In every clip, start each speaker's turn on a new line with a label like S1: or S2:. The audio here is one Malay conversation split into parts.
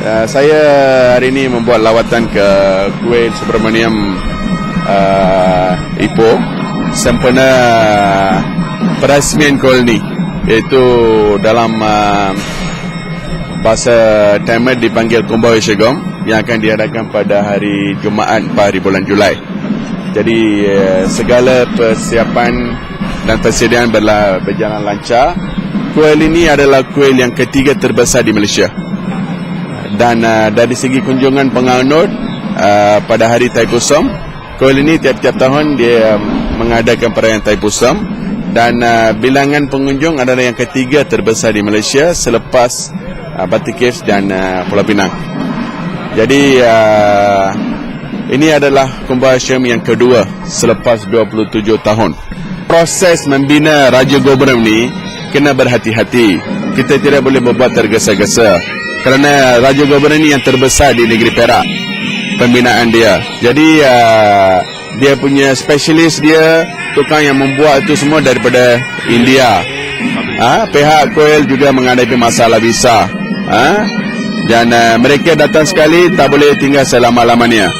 S1: Saya hari ini membuat lawatan ke Kuil Subramaniam Ipoh sempena perasmian kuil ini, iaitu dalam bahasa Tamil dipanggil Kumbhaabhishegam yang akan diadakan pada hari Jumaat 4 hari bulan Julai. Jadi segala persiapan dan persediaan berjalan lancar. Kuil ini adalah kuil yang ketiga terbesar di Malaysia. Dan dari segi kunjungan penganut pada hari Thaipusam, kuil ini tiap-tiap tahun dia mengadakan perayaan Thaipusam, dan bilangan pengunjung adalah yang ketiga terbesar di Malaysia selepas Batu Caves dan Pulau Pinang. Jadi ini adalah Kumbhaabhishegam yang kedua selepas 27 tahun. Proses membina Raja Gobram ni kena berhati-hati. Kita tidak boleh berbuat tergesa-gesa, kerana Raja Gobram ni yang terbesar di negeri Perak pembinaan dia. Jadi dia punya spesialis dia, tukang yang membuat itu semua daripada India. Pihak kuil juga menghadapi masalah visa. Dan mereka datang sekali tak boleh tinggal selama-lamanya.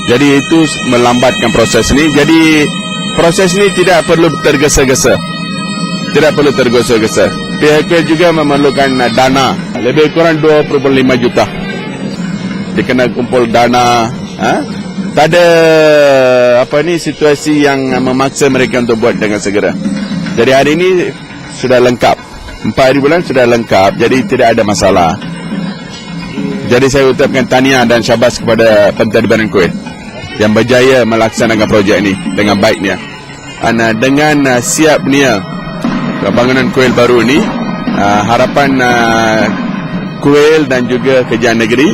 S1: Jadi itu melambatkan proses ni. Jadi proses ni tidak perlu tergesa-gesa. Tidak perlu tergesa-gesa. Pihak kuil juga memerlukan dana lebih kurang 2.5 juta. Dia kena kumpul dana. Tak ada situasi yang memaksa mereka untuk buat dengan segera. Jadi hari ini sudah lengkap. 4 hari bulan sudah lengkap. Jadi tidak ada masalah. Jadi saya ucapkan tahniah dan syabas kepada pentadbiran kuil yang berjaya melaksanakan projek ini dengan baiknya. Dengan siapnya bangunan kuil baru ini, harapan kuil dan juga kerajaan negeri,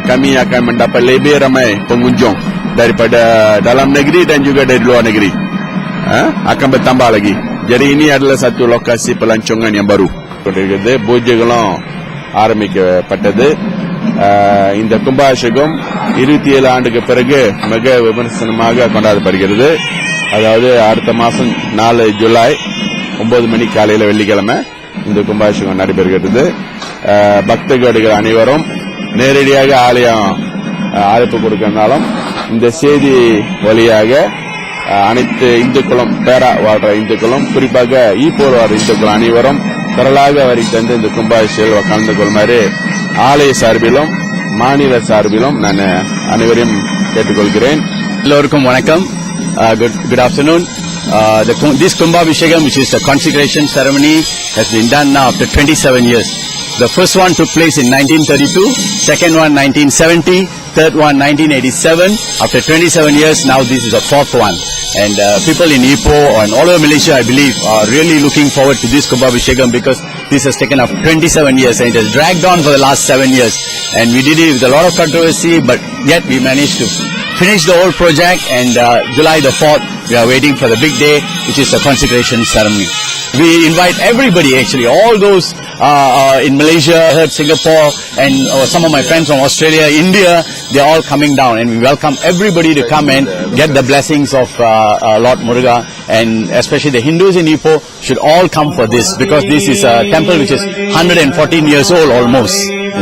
S1: kami akan mendapat lebih ramai pengunjung daripada dalam negeri dan juga dari luar negeri. Akan bertambah lagi. Jadi ini adalah satu lokasi pelancongan yang baru. பூஜைகளும் ஆரம்பிக்கப்பட்டது. இந்த கும்பாபிஷேகம் 27 ஆண்டுக்கு பிறகு மிக விமர்சனமாக கொண்டாடப்படுகிறது. அதாவது அடுத்த மாதம் 4 ஜூலை 9 மணி காலையில் வெள்ளிக்கிழமை இந்த கும்பாபிஷேகம் நடைபெறுகிறது. பக்தகோடிகள் அனைவரும் நேரடியாக ஆலயம் அழைப்பு கொடுக்கிறதாலும் இந்த செய்தி வழியாக அனைத்து இந்துக்களும், பேரா வாழ்ற இந்துக்களும், குறிப்பாக ஈப்போர் வாழ்ற இந்துக்கள் அனைவரும் திரளாக வரி தந்து இந்த கும்பாபிஷேகம் கலந்து கொள்ளுமாறு ஆலய சார்பிலும் மாநில சார்பிலும் நான் அனைவரையும் கேட்டுக்கொள்கிறேன்.
S2: எல்லோருக்கும் வணக்கம். Good afternoon. This Kumbhaabhishegam, which is a consecration ceremony, has been done now after 27 years. The first one took place in 1932, second one 1970, third one 1987. After 27 years, now this is the fourth one. And people in Ipoh and all over Malaysia, I believe, are really looking forward to this Kumbhaabhishegam because this has taken up 27 years and it has dragged on for the last 7 years. And we did it with a lot of controversy, but yet we managed to finish the whole project, and July the 4th, we are waiting for the big day, which is the consecration ceremony. We invite everybody, actually, all those in Malaysia, Singapore, and some of my friends from Australia, India, they're all coming down, and we welcome everybody to come and get the blessings of Lord Muruga, and especially the Hindus in Ipoh should all come for this, because this is a temple which is 114 years old almost.